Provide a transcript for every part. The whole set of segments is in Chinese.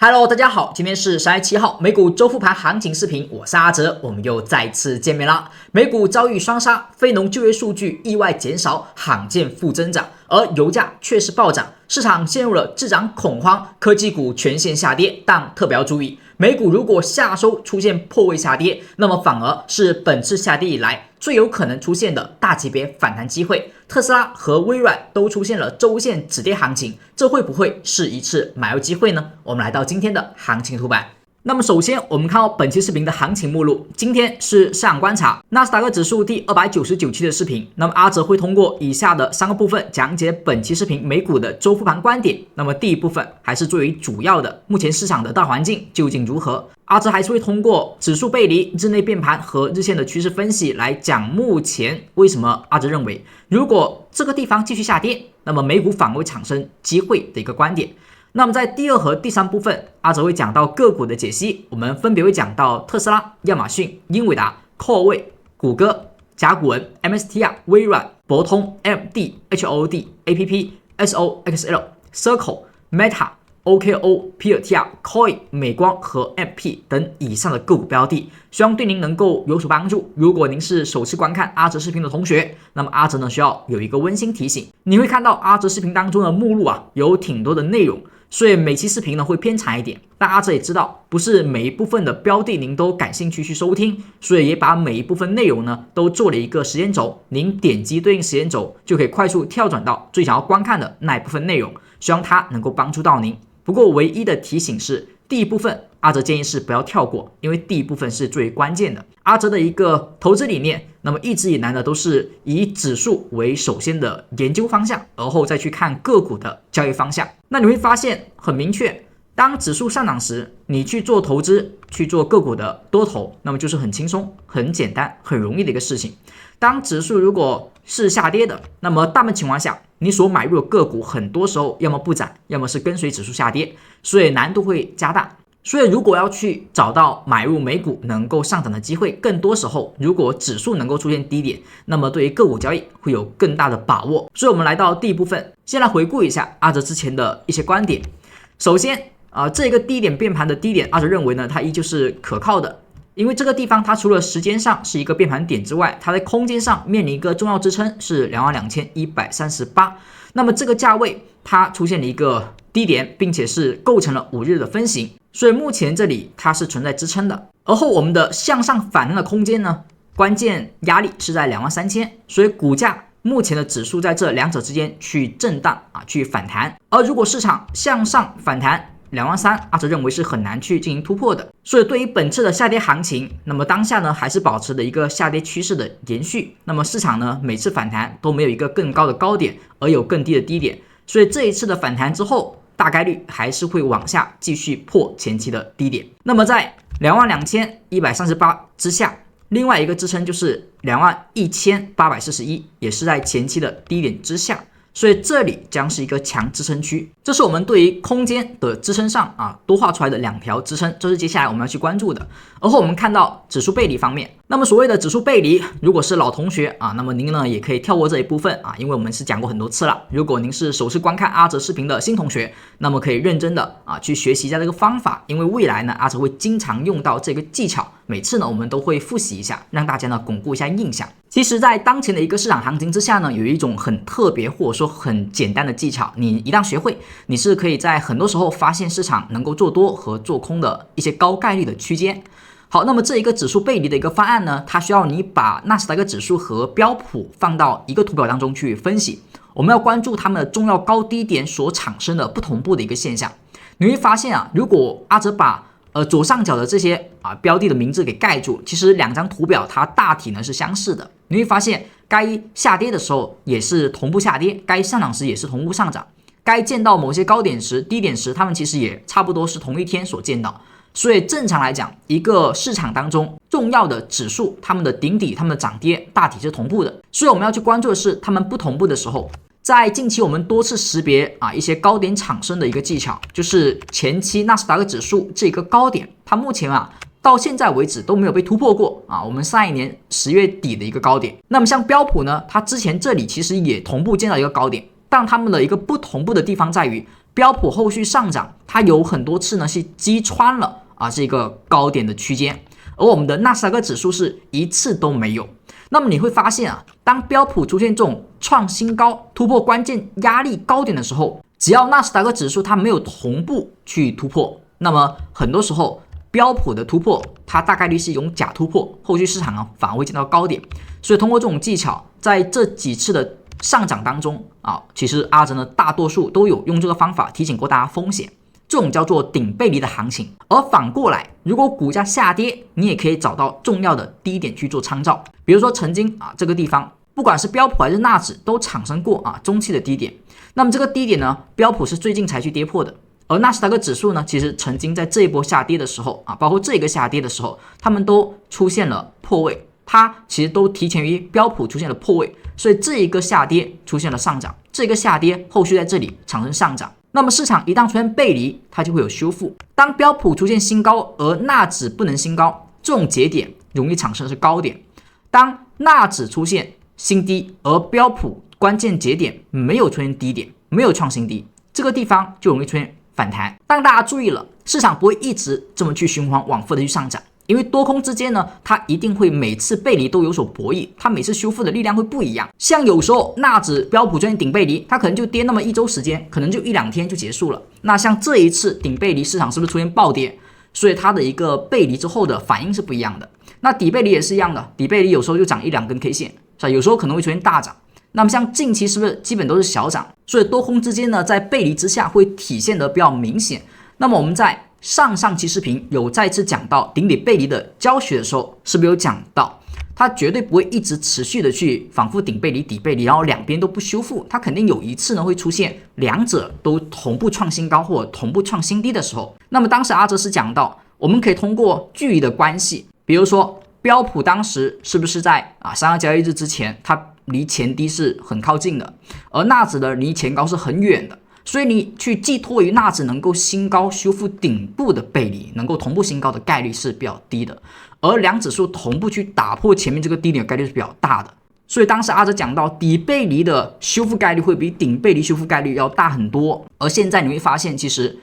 Hello， 大家好，今天是10月7号，美股周复盘行情视频，我是阿哲，我们又再次见面啦。美股遭遇双杀，非农就业数据意外减少，罕见负增长，而油价确实暴涨，市场陷入了滞涨恐慌，科技股全线下跌，但特别要注意，美股如果下周出现破位下跌，那么反而是本次下跌以来最有可能出现的大级别反弹机会。特斯拉和微软都出现了周线止跌行情，这会不会是一次买入机会呢？我们来到今天的行情图版。那么首先我们看到本期视频的行情目录，今天是市场观察纳斯达克指数第299期的视频。那么阿哲会通过以下的3个部分讲解本期视频美股的周复盘观点。那么第一部分还是最为主要的，目前市场的大环境究竟如何？阿哲还是会通过指数背离、日内变盘和日线的趋势分析来讲目前为什么阿哲认为，如果这个地方继续下跌，那么美股反而会产生机会的一个观点。那么在第2和第3部分，阿哲会讲到个股的解析，我们分别会讲到特斯拉、亚马逊、英伟达、科威、谷歌、甲骨文、MSTR、微软、博通、AMD、HOD、APP、SOXL、Circle、Meta、OKO、PLTR、Coin、美光和 MP 等以上的个股标的，希望对您能够有所帮助。如果您是首次观看阿哲视频的同学，那么阿哲呢需要有一个温馨提醒，你会看到阿哲视频当中的目录有挺多的内容，所以每期视频呢会偏长一点，但阿哲也知道不是每一部分的标的您都感兴趣去收听，所以也把每一部分内容呢都做了一个时间轴，您点击对应时间轴就可以快速跳转到最想要观看的那一部分内容，希望它能够帮助到您。不过唯一的提醒是，第一部分阿哲建议是不要跳过，因为第一部分是最关键的。阿哲的一个投资理念，那么一直以来呢都是以指数为首先的研究方向，而后再去看个股的交易方向。那你会发现很明确，当指数上涨时，你去做投资，去做个股的多头，那么就是很轻松、很简单、很容易的一个事情。当指数如果是下跌的，那么大部分情况下，你所买入的个股很多时候要么不涨，要么是跟随指数下跌，所以难度会加大。所以如果要去找到买入美股能够上涨的机会，更多时候如果指数能够出现低点，那么对于个股交易会有更大的把握。所以我们来到第一部分，先来回顾一下阿哲之前的一些观点。首先这个低点变盘的低点，阿哲认为呢它依旧是可靠的，因为这个地方它除了时间上是一个变盘点之外，它在空间上面临一个重要支撑是22,138，那么这个价位它出现了一个低点，并且是构成了5日的分型，所以目前这里它是存在支撑的。而后我们的向上反弹的空间呢，关键压力是在23,000，所以股价目前的指数在这两者之间去震荡去反弹。而如果市场向上反弹23000，阿哲认为是很难去进行突破的。所以对于本次的下跌行情，那么当下呢还是保持的一个下跌趋势的延续。那么市场呢每次反弹都没有一个更高的高点，而有更低的低点，所以这一次的反弹之后，大概率还是会往下继续破前期的低点。那么在22,138之下，另外一个支撑就是21,841，也是在前期的低点之下。所以这里将是一个强支撑区，这是我们对于空间的支撑上多画出来的2条支撑，这是接下来我们要去关注的。而后我们看到指数背离方面，那么所谓的指数背离，如果是老同学那么您呢也可以跳过这一部分因为我们是讲过很多次了。如果您是首次观看阿哲视频的新同学，那么可以认真的去学习一下这个方法，因为未来呢阿哲会经常用到这个技巧，每次呢我们都会复习一下，让大家呢巩固一下印象。其实在当前的一个市场行情之下呢，有一种很特别或者说很简单的技巧，你一旦学会，你是可以在很多时候发现市场能够做多和做空的一些高概率的区间。好，那么这一个指数背离的一个方案呢，它需要你把纳斯达克指数和标普放到一个图表当中去分析，我们要关注它们的重要高低点所产生的不同步的一个现象。你会发现如果阿哲把左上角的这些标的的名字给盖住，其实2张图表它大体呢是相似的。你会发现该下跌的时候也是同步下跌，该上涨时也是同步上涨，该见到某些高点时低点时，它们其实也差不多是同一天所见到。所以正常来讲，一个市场当中重要的指数，它们的顶底它们的涨跌大体是同步的，所以我们要去关注的是它们不同步的时候。在近期我们多次识别一些高点产生的一个技巧，就是前期纳斯达克指数这个高点，它目前到现在为止都没有被突破过我们上一年10月底的一个高点。那么像标普呢，它之前这里其实也同步见到一个高点，但它们的一个不同步的地方在于，标普后续上涨，它有很多次呢是击穿了这个高点的区间，而我们的纳斯达克指数是一次都没有。那么你会发现当标普出现这种创新高、突破关键压力高点的时候，只要纳斯达克指数它没有同步去突破，那么很多时候标普的突破它大概率是一种假突破，后续市场反而会见到高点。所以通过这种技巧，在这几次的上涨当中其实阿哲呢大多数都有用这个方法提醒过大家风险，这种叫做顶背离的行情。而反过来，如果股价下跌，你也可以找到重要的低点去做参照。比如说曾经这个地方，不管是标普还是纳指都产生过中期的低点。那么这个低点呢，标普是最近才去跌破的，而纳斯达克指数呢，其实曾经在这一波下跌的时候包括这个下跌的时候，他们都出现了破位，它其实都提前于标普出现了破位，所以这一个下跌出现了上涨，这个下跌后续在这里产生上涨。那么市场一旦出现背离，它就会有修复。当标普出现新高，而纳指不能新高，这种节点容易产生的是高点。当纳指出现新低，而标普关键节点没有出现低点，没有创新低，这个地方就容易出现反弹。但大家注意了，市场不会一直这么去循环往复的去上涨，因为多空之间呢，它一定会每次背离都有所博弈，它每次修复的力量会不一样。像有时候纳指标普出现顶背离，它可能就跌那么一周时间，可能就一两天就结束了。那像这一次顶背离，市场是不是出现暴跌？所以它的一个背离之后的反应是不一样的。那底背离也是一样的，底背离有时候就涨一两根 K 线，有时候可能会出现大涨。那么像近期是不是基本都是小涨？所以多空之间呢，在背离之下会体现得比较明显。那么我们在上期视频有再次讲到顶底背离的教学的时候，是不是有讲到它绝对不会一直持续的去反复顶背离底背离，然后两边都不修复，它肯定有一次呢会出现两者都同步创新高或者同步创新低的时候。那么当时阿哲是讲到，我们可以通过距离的关系，比如说标普当时是不是在3个交易日之前，它离前低是很靠近的，而纳指的离前高是很远的。所以你去寄托于纳指能够新高修复顶部的背离，能够同步新高的概率是比较低的，而两指数同步去打破前面这个低点的概率是比较大的。所以当时阿哲讲到底背离的修复概率会比顶背离修复概率要大很多，而现在你会发现其实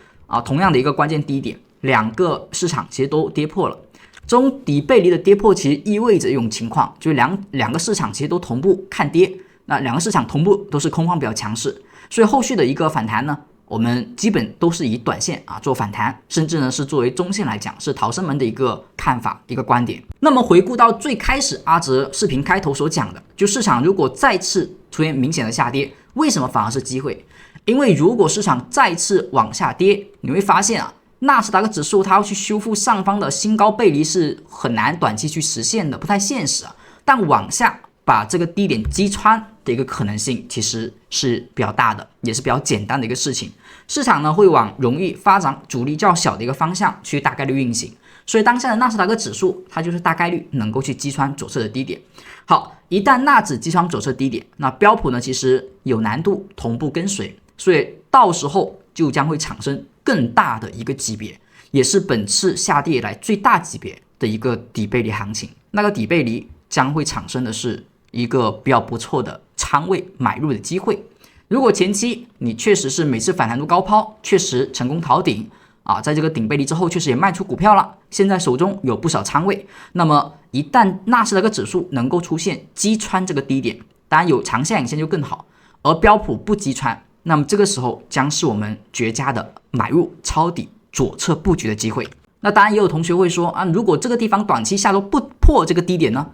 同样的一个关键低点，两个市场其实都跌破了。这种底背离的跌破其实意味着一种情况，就是两个市场其实都同步看跌，那两个市场同步都是空方比较强势。所以后续的一个反弹呢，我们基本都是以短线做反弹，甚至呢是作为中线来讲是逃生门的一个看法一个观点。那么回顾到最开始阿哲视频开头所讲的，就市场如果再次出现明显的下跌，为什么反而是机会？因为如果市场再次往下跌，你会发现纳斯达克指数它要去修复上方的新高背离是很难短期去实现的，不太现实但往下把这个低点击穿的一个可能性其实是比较大的，也是比较简单的一个事情。市场呢会往容易发展阻力较小的一个方向去大概率运行，所以当下的纳斯达克指数它就是大概率能够去击穿左侧的低点。好，一旦纳指击穿左侧低点，那标普呢其实有难度同步跟随，所以到时候就将会产生更大的一个级别，也是本次下跌以来最大级别的一个底背离行情。那个底背离将会产生的是一个比较不错的仓位买入的机会。如果前期你确实是每次反弹都高抛，确实成功逃顶在这个顶背离之后确实也卖出股票了，现在手中有不少仓位，那么一旦纳斯达克指数能够出现击穿这个低点，当然有长线影线就更好，而标普不击穿，那么这个时候将是我们绝佳的买入抄底左侧布局的机会。那当然也有同学会说如果这个地方短期下都不破这个低点呢，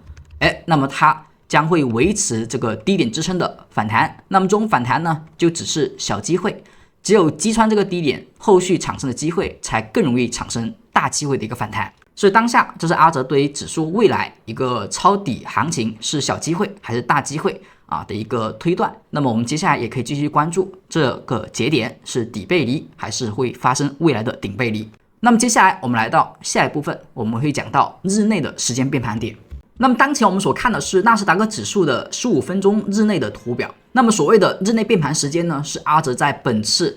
那么它将会维持这个低点支撑的反弹，那么这种反弹呢就只是小机会，只有击穿这个低点，后续产生的机会才更容易产生大机会的一个反弹。所以当下这是阿哲对于指数未来一个抄底行情是小机会还是大机会的一个推断。那么我们接下来也可以继续关注这个节点是底背离还是会发生未来的顶背离。那么接下来我们来到下一部分，我们会讲到日内的时间变盘点。那么当前我们所看的是纳斯达克指数的15分钟日内的图表。那么所谓的日内变盘时间呢，是阿哲在本次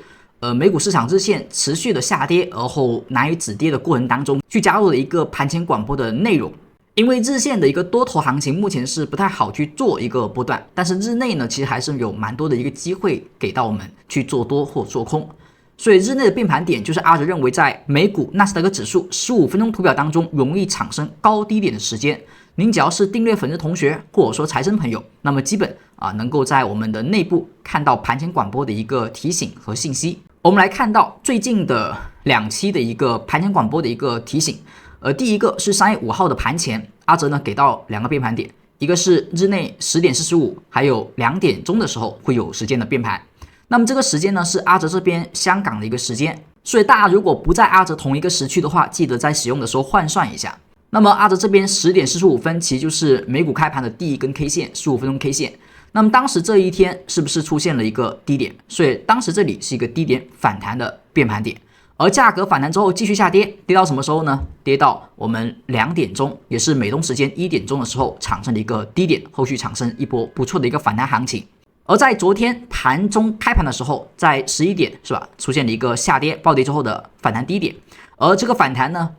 美股市场日线持续的下跌而后难以止跌的过程当中去加入了一个盘前广播的内容。因为日线的一个多头行情目前是不太好去做一个波段，但是日内呢其实还是有蛮多的一个机会给到我们去做多或做空。所以日内的变盘点就是阿哲认为在美股纳斯达克指数15分钟图表当中容易产生高低点的时间。您只要是订阅粉丝同学或者说财神朋友，那么基本能够在我们的内部看到盘前广播的一个提醒和信息。我们来看到最近的2期的一个盘前广播的一个提醒。第一个是3月5号的盘前，阿哲呢给到2个变盘点，一个是日内10点45，还有2点钟的时候会有时间的变盘。那么这个时间呢是阿哲这边香港的一个时间，所以大家如果不在阿哲同一个时区的话，记得在使用的时候换算一下。那么阿哲这边10点45分其实就是美股开盘的第一根 K 线，15分钟 K 线。那么当时这一天是不是出现了一个低点？所以当时这里是一个低点反弹的变盘点，而价格反弹之后继续下跌，跌到什么时候呢？跌到我们2点钟，也是美东时间1点钟的时候产生了一个低点，后续产生一波不错的一个反弹行情。而在昨天盘中开盘的时候，在11点是吧，出现了一个下跌暴跌之后的反弹低点，而这个反弹呢，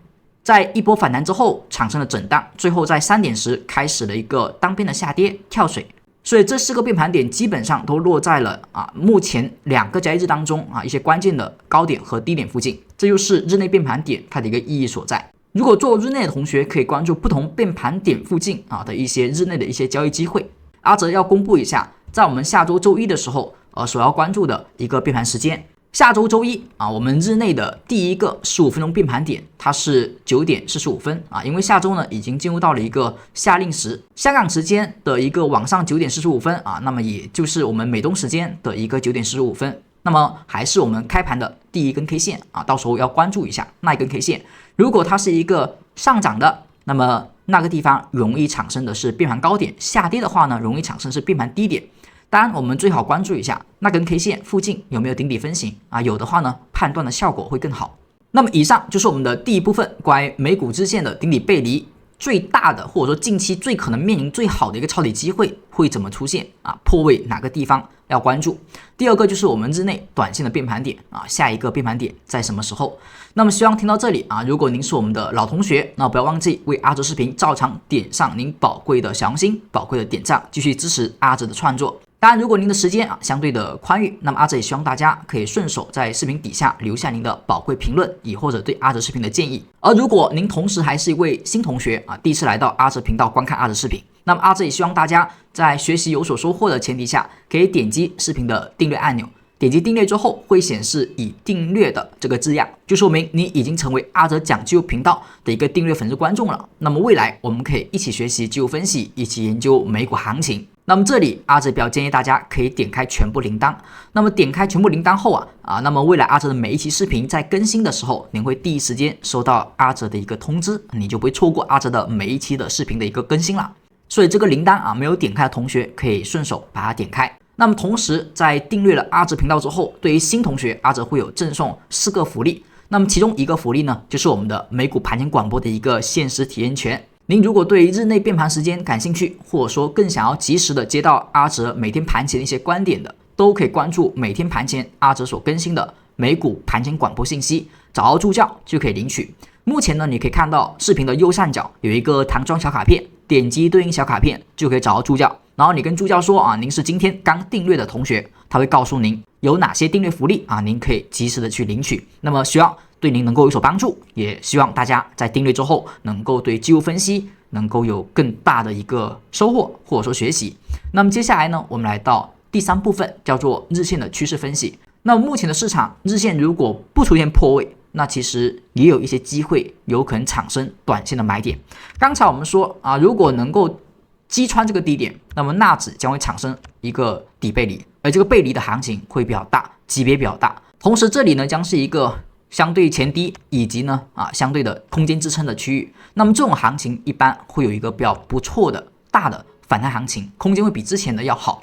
在一波反弹之后产生了震荡，最后在3点时开始了一个单边的下跌跳水。所以这4个变盘点基本上都落在了目前2个交易日当中一些关键的高点和低点附近，这就是日内变盘点它的一个意义所在。如果做日内的同学可以关注不同变盘点附近的一些日内的一些交易机会。阿哲要公布一下，在我们下周周一的时候所要关注的一个变盘时间。下周周一我们日内的第一个15分钟变盘点，它是9点45分因为下周呢已经进入到了一个夏令时，香港时间的一个晚上9点45分那么也就是我们美东时间的一个9点45分，那么还是我们开盘的第一根 K 线到时候要关注一下那一根 K 线，如果它是一个上涨的，那么那个地方容易产生的是变盘高点，下跌的话呢容易产生是变盘低点。当然我们最好关注一下那根 K 线附近有没有顶底分型有的话呢判断的效果会更好。那么以上就是我们的第一部分关于美股日线的顶底背离最大的或者说近期最可能面临最好的一个抄底机会会怎么出现破位哪个地方要关注。第二个就是我们日内短线的变盘点下一个变盘点在什么时候。那么希望听到这里如果您是我们的老同学，那不要忘记为阿哲视频照常点上您宝贵的小红心，宝贵的点赞，继续支持阿哲的创作。当然如果您的时间相对的宽裕，那么阿哲也希望大家可以顺手在视频底下留下您的宝贵评论，亦或者对阿哲视频的建议。而如果您同时还是一位新同学第一次来到阿哲频道观看阿哲视频，那么阿哲也希望大家在学习有所收获的前提下，可以点击视频的订阅按钮，点击订阅之后会显示已订阅的这个字样，就说明你已经成为阿哲讲技术频道的一个订阅粉丝观众了。那么未来我们可以一起学习技术分析，一起研究美股行情。那么这里阿哲比较建议大家可以点开全部铃铛，那么点开全部铃铛后那么未来阿哲的每一期视频在更新的时候，您会第一时间收到阿哲的一个通知，你就不会错过阿哲的每一期的视频的一个更新了。所以这个铃铛没有点开的同学可以顺手把它点开。那么同时在订阅了阿哲频道之后，对于新同学阿哲会有赠送4个福利，那么其中一个福利呢就是我们的美股盘前广播的一个限时体验权。您如果对日内变盘时间感兴趣，或者说更想要及时的接到阿哲每天盘前的一些观点的，都可以关注每天盘前阿哲所更新的美股盘前广播信息，找到助教就可以领取。目前呢，你可以看到视频的右上角有一个弹窗小卡片，点击对应小卡片就可以找到助教，然后你跟助教说您是今天刚订阅的同学，他会告诉您有哪些订阅福利您可以及时的去领取。那么希望对您能够有所帮助，也希望大家在订阅之后能够对技术分析能够有更大的一个收获或者说学习。那么接下来呢，我们来到第3部分，叫做日线的趋势分析。那么目前的市场日线如果不出现破位，那其实也有一些机会有可能产生短线的买点。刚才我们说如果能够击穿这个低点，那么纳指将会产生一个底背离，而这个背离的行情会比较大，级别比较大。同时这里呢将是一个相对前低以及呢相对的空间支撑的区域，那么这种行情一般会有一个比较不错的大的反弹行情，空间会比之前的要好。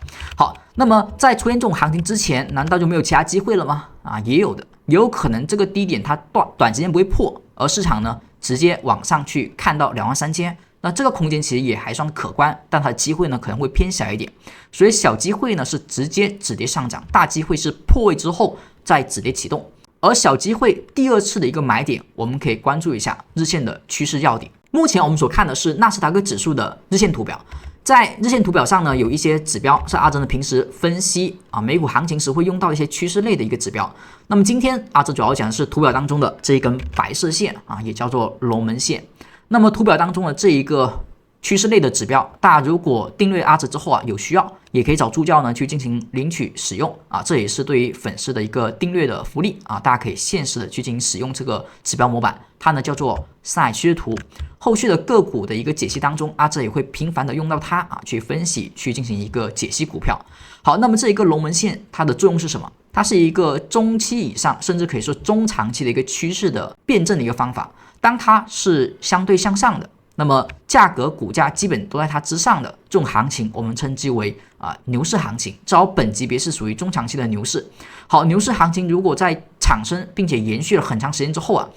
那么在出现这种行情之前，难道就没有其他机会了吗？也有的，也有可能这个低点它短时间不会破，而市场呢直接往上去看到23000，那这个空间其实也还算可观，但它的机会呢可能会偏小一点。所以小机会呢是直接止跌上涨，大机会是破位之后再止跌启动。而小机会第2次的一个买点，我们可以关注一下日线的趋势要点。目前我们所看的是纳斯达克指数的日线图表，在日线图表上呢，有一些指标是阿哲呢平时分析美股行情时会用到的一些趋势类的一个指标。那么今天阿哲主要讲的是图表当中的这一根白色线也叫做龙门线。那么图表当中的这一个趋势类的指标，大家如果订阅阿哲之后有需要，也可以找助教呢去进行领取使用这也是对于粉丝的一个订阅的福利大家可以限时的去进行使用这个指标模板，它呢叫做上海趋势图。后续的个股的一个解析当中，阿哲也会频繁的用到它去分析，去进行一个解析股票。好，那么这一个龙门线它的作用是什么？它是一个中期以上，甚至可以说中长期的一个趋势的辩证的一个方法。当它是相对向上的，那么价格股价基本都在它之上的这种行情，我们称之为牛市行情，至少本级别是属于中长期的牛市。好，牛市行情如果在产生并且延续了很长时间之后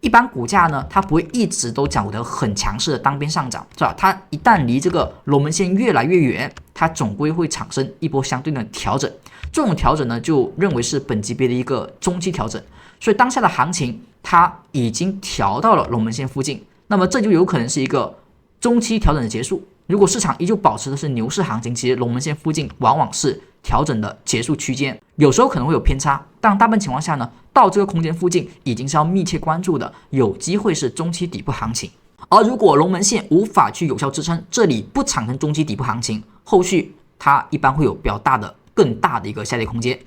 一般股价呢，它不会一直都走得很强势的单边上涨，是吧？它一旦离这个龙门线越来越远，它总归会产生一波相对的调整。这种调整呢，就认为是本级别的一个中期调整。所以当下的行情，它已经调到了龙门线附近，那么这就有可能是一个中期调整的结束。如果市场依旧保持的是牛市行情，其实龙门线附近往往是调整的结束区间，有时候可能会有偏差，但大部分情况下呢，到这个空间附近已经是要密切关注的，有机会是中期底部行情。而如果龙门线无法去有效支撑，这里不产生中期底部行情，后续它一般会有比较更大的一个下跌空间。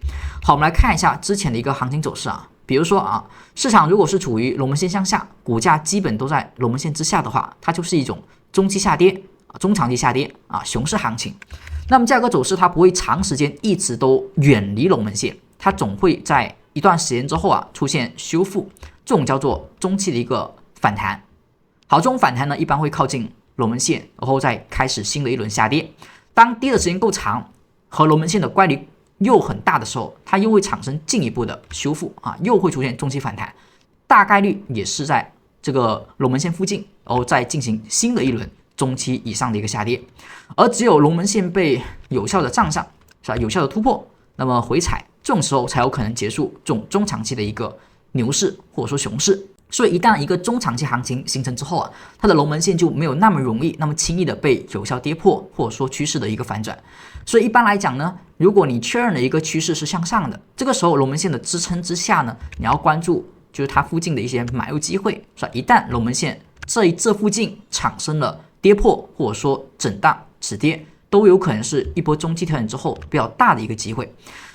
好，我们来看一下之前的一个行情走势比如说市场如果是处于龙门线向下，股价基本都在龙门线之下的话，它就是一种中期下跌中长期下跌熊市行情。那么价格走势它不会长时间一直都远离龙门线，它总会在一段时间之后出现修复，这种叫做中期的一个反弹。好，这种反弹呢一般会靠近龙门线，然后再开始新的一轮下跌。当跌的时间够长，和龙门线的乖离又很大的时候，它又会产生进一步的修复又会出现中期反弹，大概率也是在这个龙门线附近，然后再进行新的一轮中期以上的一个下跌。而只有龙门线被有效的站上，是吧？有效的突破，那么回踩，这种时候才有可能结束这种中长期的一个牛市或者说熊市。所以一旦一个中长期行情形成之后它的龙门线就没有那么容易那么轻易的被有效跌破，或者说趋势的一个反转。所以一般来讲呢，如果你确认了一个趋势是向上的，这个时候龙门线的支撑之下呢，你要关注就是它附近的一些买入机会，是吧？一旦龙门线这附近产生了跌破，或者说震荡止跌，都有可能是一波中期调整之后比较大的一个机会。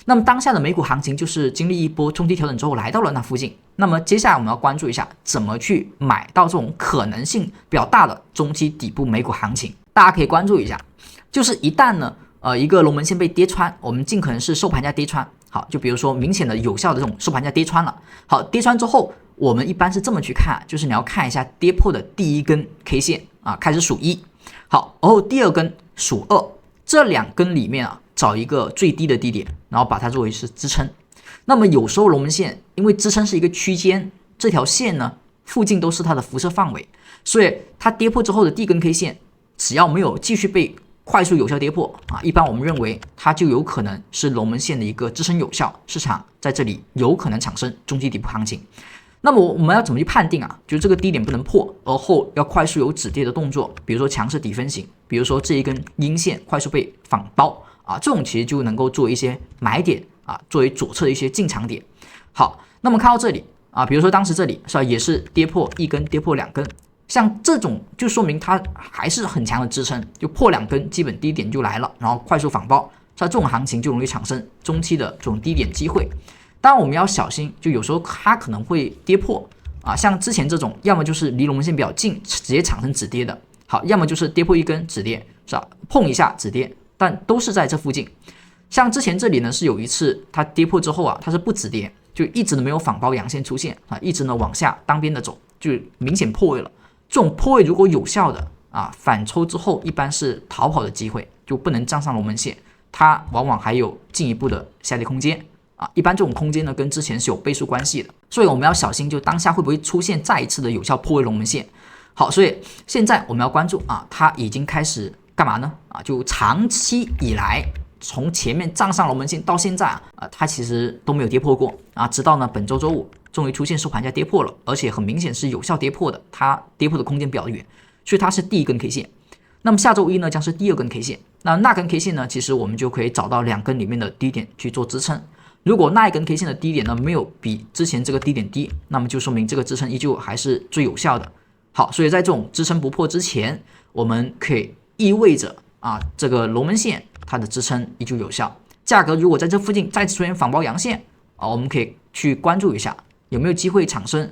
那么当下的美股行情就是经历一波中期调整之后来到了那附近，那么接下来我们要关注一下怎么去买到这种可能性比较大的中期底部美股行情。大家可以关注一下，就是一旦呢一个龙门线被跌穿，我们尽可能是收盘价跌穿。好，就比如说明显的有效的这种收盘价跌穿了。好，跌穿之后我们一般是这么去看，就是你要看一下跌破的第一根 K 线开始数1，好，然后第二根数2，这两根里面找一个最低的低点，然后把它作为是支撑。那么有时候龙门线因为支撑是一个区间，这条线呢附近都是它的辐射范围，所以它跌破之后的第一根 K 线只要没有继续被快速有效跌破一般我们认为它就有可能是龙门线的一个支撑有效，市场在这里有可能产生中期底部行情。那么我们要怎么去判定就是这个低点不能破，而后要快速有止跌的动作，比如说强势底分型，比如说这一根阴线快速被反包这种其实就能够做一些买点作为左侧的一些进场点。好，那么看到这里比如说当时这里是吧，也是跌破一根，跌破两根，像这种就说明它还是很强的支撑，就破两根基本低点就来了，然后快速反包，这种行情就容易产生中期的这种低点机会。当然我们要小心，就有时候它可能会跌破像之前这种要么就是离龙门线比较近直接产生止跌的，好，要么就是跌破一根止跌，是吧？碰一下止跌，但都是在这附近。像之前这里呢是有一次它跌破之后它是不止跌，就一直都没有反包阳线出现一直呢往下单边的走，就明显破位了。这种破位如果有效的反抽之后一般是逃跑的机会，就不能站上龙门线，它往往还有进一步的下跌空间一般这种空间呢跟之前是有倍数关系的，所以我们要小心，就当下会不会出现再一次的有效破位龙门线。好，所以现在我们要关注它已经开始干嘛呢就长期以来从前面站上龙门线到现在它其实都没有跌破过直到呢本周周五终于出现收盘价跌破了，而且很明显是有效跌破的，它跌破的空间比较远，所以它是第一根 K 线。那么下周一呢将是第二根 K 线，那根 K 线呢，其实我们就可以找到2根里面的低点去做支撑。如果那一根 K 线的低点呢没有比之前这个低点低，那么就说明这个支撑依旧还是最有效的。好，所以在这种支撑不破之前，我们可以意味着这个龙门线它的支撑依旧有效。价格如果在这附近再次出现反包阳线我们可以去关注一下有没有机会产生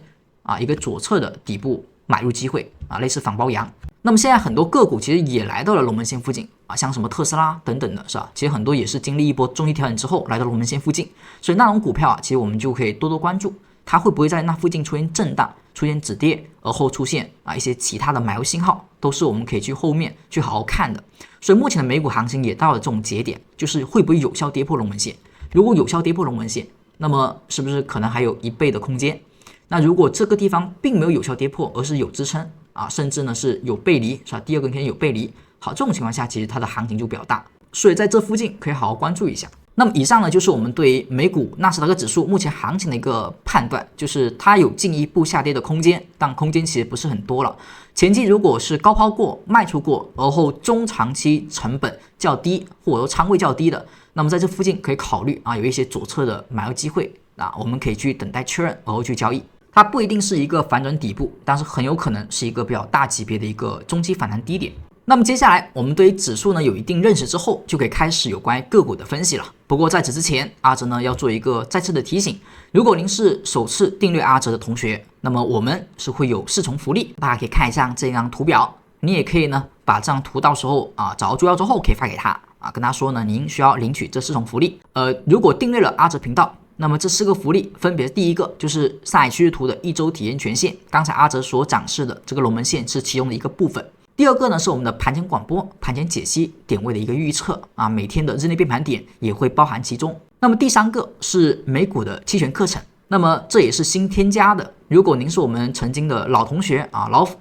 一个左侧的底部买入机会类似反包阳。那么现在很多个股其实也来到了龙门线附近像什么特斯拉等等的是吧？其实很多也是经历一波中期调整之后来到龙门线附近，所以那种股票其实我们就可以多多关注，它会不会在那附近出现震荡、出现止跌，而后出现一些其他的买入信号，都是我们可以去后面去好好看的。所以目前的美股行情也到了这种节点，就是会不会有效跌破龙门线？如果有效跌破龙门线，那么是不是可能还有1倍的空间？那如果这个地方并没有有效跌破，而是有支撑甚至呢是有背离，是吧？第二根 K 线有背离，好，这种情况下其实它的行情就比较大，所以在这附近可以好好关注一下。那么以上呢就是我们对于美股纳斯达克指数目前行情的一个判断，就是它有进一步下跌的空间，但空间其实不是很多了。前期如果是高抛过、卖出过，而后中长期成本较低或者说仓位较低的，那么在这附近可以考虑有一些左侧的买入机会我们可以去等待确认而后去交易。它不一定是一个反转底部，但是很有可能是一个比较大级别的一个中期反弹低点。那么接下来我们对于指数呢有一定认识之后，就可以开始有关于个股的分析了。不过在此之前，阿哲呢要做一个再次的提醒，如果您是首次订阅阿哲的同学，那么我们是会有4重福利，大家可以看一下这张图表，你也可以呢把这张图到时候找到助教之后可以发给他跟他说呢您需要领取这4重福利。如果订阅了阿哲频道，那么这4个福利分别第一个就是上海趋势图的1周体验权限，刚才阿哲所展示的这个龙门线是其中的一个部分。第二个呢是我们的盘前广播、盘前解析、点位的一个预测每天的日内变盘点也会包含其中。那么第三个是美股的期权课程，那么这也是新添加的。如果您是我们曾经的老同学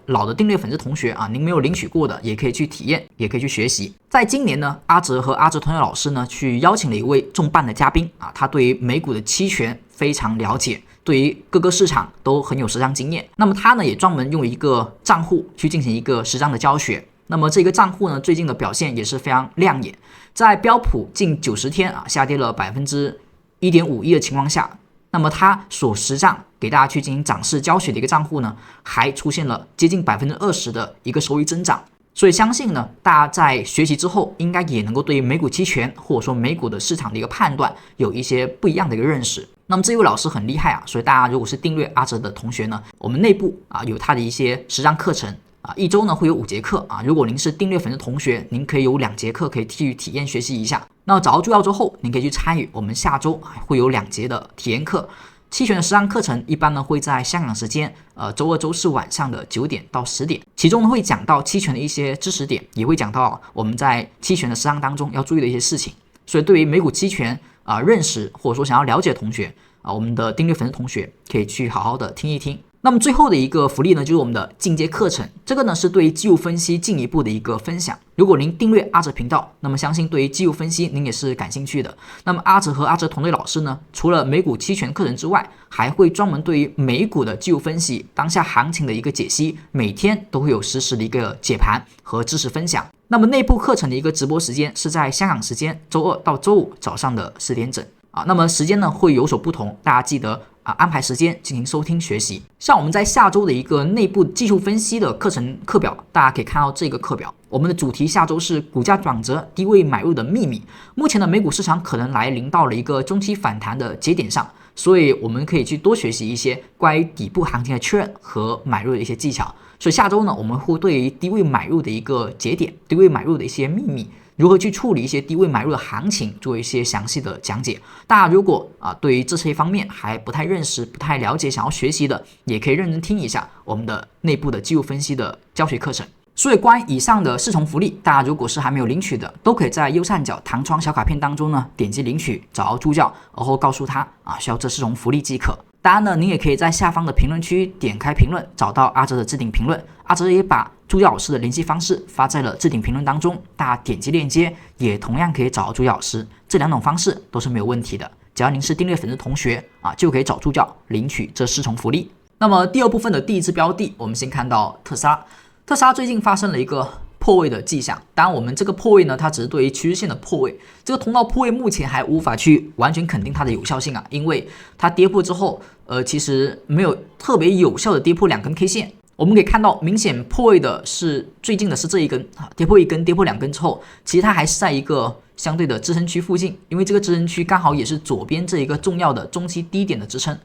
老的订阅粉丝同学您没有领取过的，也可以去体验，也可以去学习。在今年呢，阿哲和阿哲同学老师呢去邀请了一位重磅的嘉宾他对于美股的期权非常了解，对于各个市场都很有实战经验。那么他呢也专门用一个账户去进行一个实战的教学。那么这个账户呢最近的表现也是非常亮眼，在标普近90天下跌了1.51%的情况下，那么他所实战给大家去进行展示教学的一个账户呢，还出现了接近20%的一个收益增长。所以相信呢，大家在学习之后，应该也能够对于美股期权或者说美股的市场的一个判断有一些不一样的一个认识。那么这位老师很厉害所以大家如果是订阅阿哲的同学呢，我们内部有他的一些实战课程1周呢会有5节课如果您是订阅粉丝同学，您可以有2节课可以去体验学习一下。那找到助教之后，您可以去参与我们下周会有2节的体验课。期权的实战课程一般呢会在香港时间周2、周4晚上的9点到10点，其中呢会讲到期权的一些知识点，也会讲到我们在期权的实战当中要注意的一些事情。所以对于美股期权认识或者说想要了解的同学我们的订阅粉丝同学可以去好好的听一听。那么最后的一个福利呢，就是我们的进阶课程，这个呢是对于技术分析进一步的一个分享。如果您订阅阿哲频道，那么相信对于技术分析您也是感兴趣的。那么阿哲和阿哲团队老师呢，除了美股期权课程之外，还会专门对于美股的技术分析、当下行情的一个解析，每天都会有实时的一个解盘和知识分享。那么内部课程的一个直播时间是在香港时间周2到周5早上的10点整那么时间呢会有所不同，大家记得安排时间进行收听学习。像我们在下周的一个内部技术分析的课程课表，大家可以看到这个课表，我们的主题下周是股价转折低位买入的秘密。目前的美股市场可能来临到了一个中期反弹的节点上，所以我们可以去多学习一些关于底部行情的确认和买入的一些技巧。所以下周呢，我们会对于低位买入的一个节点、低位买入的一些秘密，如何去处理一些低位买入的行情，做一些详细的讲解。大家如果对于这些方面还不太认识、不太了解，想要学习的，也可以认真听一下我们的内部的技术分析的教学课程。所以关于以上的4重福利，大家如果是还没有领取的，都可以在右上角弹窗小卡片当中呢点击领取，找到助教，然后告诉他需要这4重福利即可。当然呢，您也可以在下方的评论区点开评论，找到阿哲的置顶评论。阿哲也把助教老师的联系方式发在了置顶评论当中，大家点击链接也同样可以找到助教老师。这2种方式都是没有问题的，只要您是订阅粉丝同学就可以找助教领取这4重福利。那么第二部分的第一支标的，我们先看到特斯拉。特斯拉最近发生了一个破位的迹象。当然，我们这个破位呢，它只是对于趋势线的破位，这个通道破位目前还无法去完全肯定它的有效性啊，因为它跌破之后，其实没有特别有效的跌破2根 K 线。我们可以看到，明显破位的是最近的是这一根啊，跌破1根，跌破2根之后，其实它还是在一个相对的支撑区附近，因为这个支撑区刚好也是左边这一个重要的中期低点的支撑，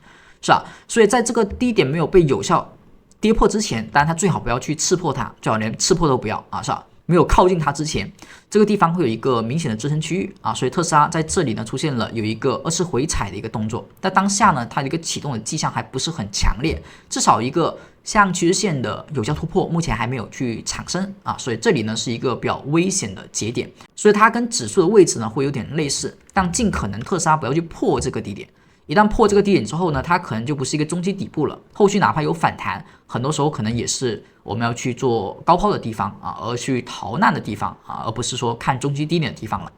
是吧？所以在这个低点没有被有效跌破之前，当然它最好不要去刺破它，最好连刺破都不要啊，是吧？没有靠近它之前，这个地方会有一个明显的支撑区域啊，所以特斯拉在这里呢出现了有一个2次回踩的一个动作，但当下呢它的一个启动的迹象还不是很强烈，至少一个向趋势线的有效突破目前还没有去产生啊，所以这里呢是一个比较危险的节点，所以它跟指数的位置呢会有点类似，但尽可能特斯拉不要去破这个低点。一旦破这个低点之后呢，它可能就不是一个中期底部了，后续哪怕有反弹，很多时候可能也是我们要去做高抛的地方啊，而去逃难的地方啊，而不是说看中期低点的地方了。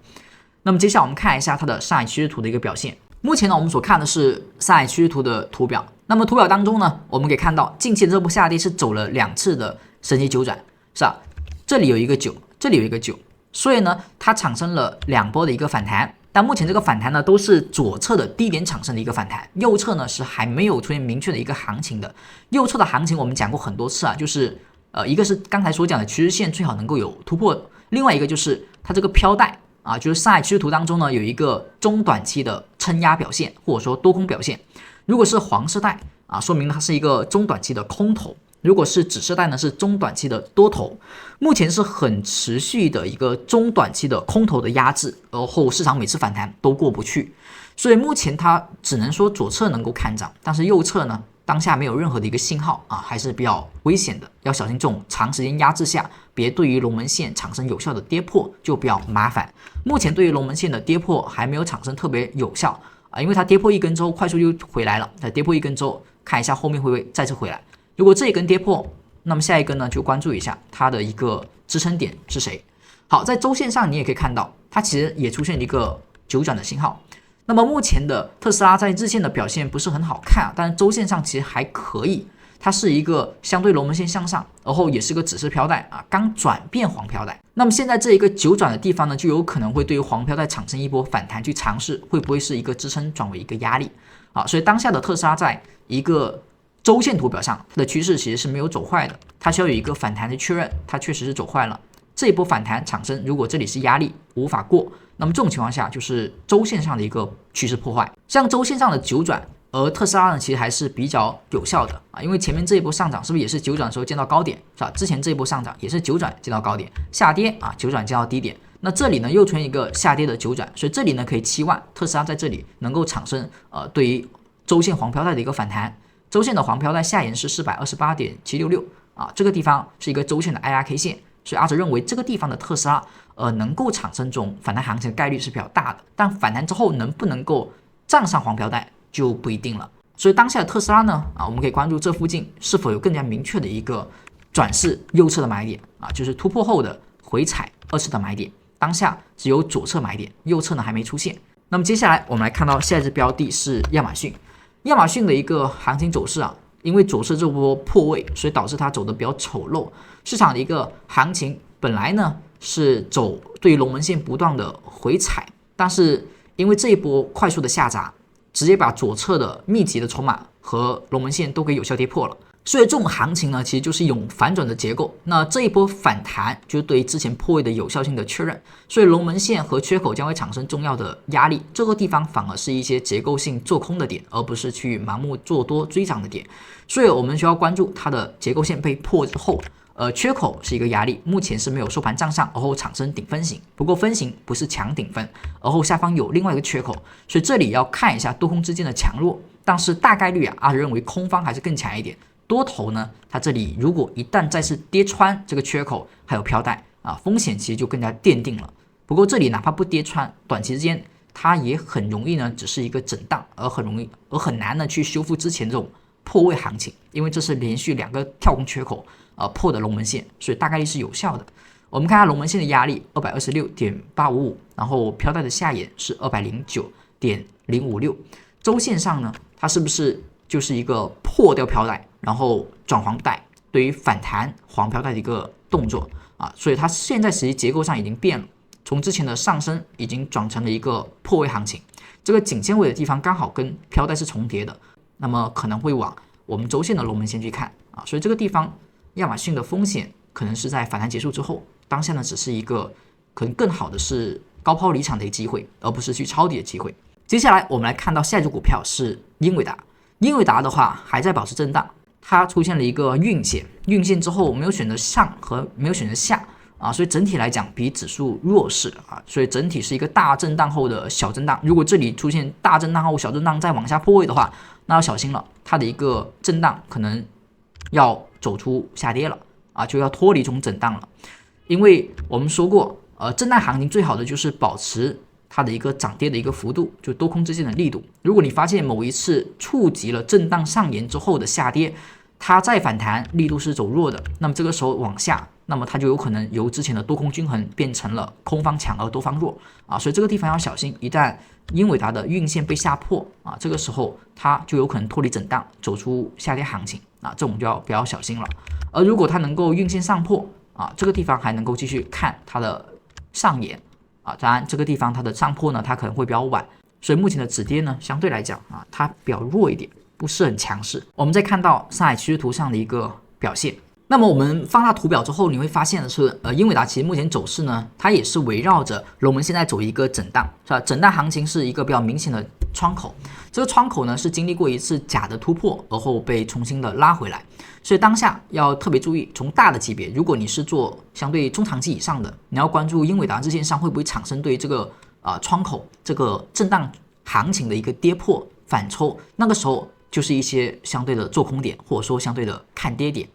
那么接下来我们看一下它的上海趋势图的一个表现。目前呢，我们所看的是上海趋势图的图表。那么图表当中呢，我们可以看到近期的这波下跌是走了2次的神级9转，是吧？这里有一个9，这里有一个9，所以呢，它产生了2波的一个反弹。但目前这个反弹呢，都是左侧的低点产生的一个反弹，右侧呢是还没有出现明确的一个行情的。右侧的行情我们讲过很多次啊，就是一个是刚才所讲的趋势线最好能够有突破，另外一个就是它这个飘带啊，就是上海趋势图当中呢有一个中短期的撑压表现，或者说多空表现。如果是黄色带啊，说明它是一个中短期的空头。如果是紫色带呢，是中短期的多头，目前是很持续的一个中短期的空头的压制，然后市场每次反弹都过不去，所以目前它只能说左侧能够看涨，但是右侧呢，当下没有任何的一个信号啊，还是比较危险的，要小心这种长时间压制下，别对于龙门线产生有效的跌破就比较麻烦。目前对于龙门线的跌破还没有产生特别有效啊，因为它跌破1根之后快速就回来了，跌破1根之后看一下后面会不会再次回来。如果这一根跌破，那么下一根呢就关注一下它的一个支撑点是谁。好，在周线上你也可以看到，它其实也出现一个9转的信号。那么目前的特斯拉在日线的表现不是很好看啊，但是周线上其实还可以，它是一个相对龙门线向上，然后也是个紫色飘带啊，刚转变黄飘带。那么现在这一个9转的地方呢，就有可能会对于黄飘带产生一波反弹，去尝试会不会是一个支撑转为一个压力啊。所以当下的特斯拉在一个周线图表上，它的趋势其实是没有走坏的，它需要有一个反弹的确认，它确实是走坏了。这一波反弹产生，如果这里是压力无法过，那么这种情况下就是周线上的一个趋势破坏。像周线上的9转，而特斯拉呢其实还是比较有效的啊，因为前面这一波上涨是不是也是9转的时候见到高点，是吧？之前这一波上涨也是9转见到高点，下跌啊9转见到低点。那这里呢又出现一个下跌的9转，所以这里呢可以期望特斯拉在这里能够产生对于周线黄飘带的一个反弹。周线的黄飘带下沿是 428.766 啊，这个地方是一个周线的 IRK 线，所以阿哲认为这个地方的特斯拉能够产生这种反弹行情的概率是比较大的，但反弹之后能不能够站上黄飘带就不一定了。所以当下的特斯拉呢我们可以关注这附近是否有更加明确的一个转势右侧的买点啊，就是突破后的回踩2次的买点，当下只有左侧买点，右侧呢还没出现。那么接下来我们来看到下一只标的是亚马逊。亚马逊的一个行情走势啊，因为左侧这波破位，所以导致它走的比较丑陋。市场的一个行情本来呢是走对于龙门线不断的回踩，但是因为这一波快速的下砸，直接把左侧的密集的筹码和龙门线都给有效跌破了。所以这种行情呢，其实就是一种反转的结构。那这一波反弹就是对于之前破位的有效性的确认，所以龙门线和缺口将会产生重要的压力。这个地方反而是一些结构性做空的点，而不是去盲目做多追涨的点。所以我们需要关注它的结构线被破之后，缺口是一个压力，目前是没有收盘站上，而后产生顶分型。不过分型不是强顶分，而后下方有另外一个缺口，所以这里要看一下多空之间的强弱。但是大概率阿哲认为空方还是更强一点。多头呢，它这里如果一旦再次跌穿这个缺口，还有飘带风险其实就更加奠定了。不过这里哪怕不跌穿，短期之间它也很容易呢，只是一个震荡，而很难呢去修复之前这种破位行情，因为这是连续2个跳空缺口破的龙门线，所以大概率是有效的。我们看下龙门线的压力 226.855， 然后飘带的下沿是 209.056， 周线上呢，它是不是就是一个破掉飘带，然后转黄带，对对于反弹黄飘带的一个动作啊，所以它现在实际结构上已经变了，从之前的上升已经转成了一个破位行情，这个颈线位的地方刚好跟飘带是重叠的，那么可能会往我们周线的龙门线去看啊，所以这个地方亚马逊的风险可能是在反弹结束之后，当下呢只是一个可能更好的是高抛离场的一个机会，而不是去抄底的机会。接下来我们来看到下一只股票是英伟达，英伟达的话还在保持震荡，它出现了一个晕线，晕线之后没有选择上和没有选择下啊，所以整体来讲比指数弱势啊，所以整体是一个大震荡后的小震荡。如果这里出现大震荡后小震荡再往下破位的话，那要小心了，它的一个震荡可能要走出下跌了啊，就要脱离这种震荡了。因为我们说过，震荡行情最好的就是保持它的一个涨跌的一个幅度，就多空之间的力度。如果你发现某一次触及了震荡上沿之后的下跌，它再反弹力度是走弱的，那么这个时候往下，那么它就有可能由之前的多空均衡变成了空方强而多方弱啊，所以这个地方要小心，一旦英伟达的运线被下破啊，这个时候它就有可能脱离震荡，走出下跌行情啊，这种就要比较小心了。而如果它能够运线上破啊，这个地方还能够继续看它的上沿啊，当然这个地方它的上破呢，它可能会比较晚，所以目前的止跌呢，相对来讲啊，它比较弱一点，不是很强势。我们再看到上海趋势图上的一个表现，那么我们放大图表之后，你会发现的是，英伟达其实目前走势呢，它也是围绕着龙门现在走一个震荡，是吧？震荡行情是一个比较明显的窗口，这个窗口呢是经历过一次假的突破，而后被重新的拉回来，所以当下要特别注意，从大的级别，如果你是做相对中长期以上的，你要关注英伟达日线上会不会产生对这个窗口这个震荡行情的一个跌破反抽，那个时候就是一些相对的做空点，或者说相对的看跌点。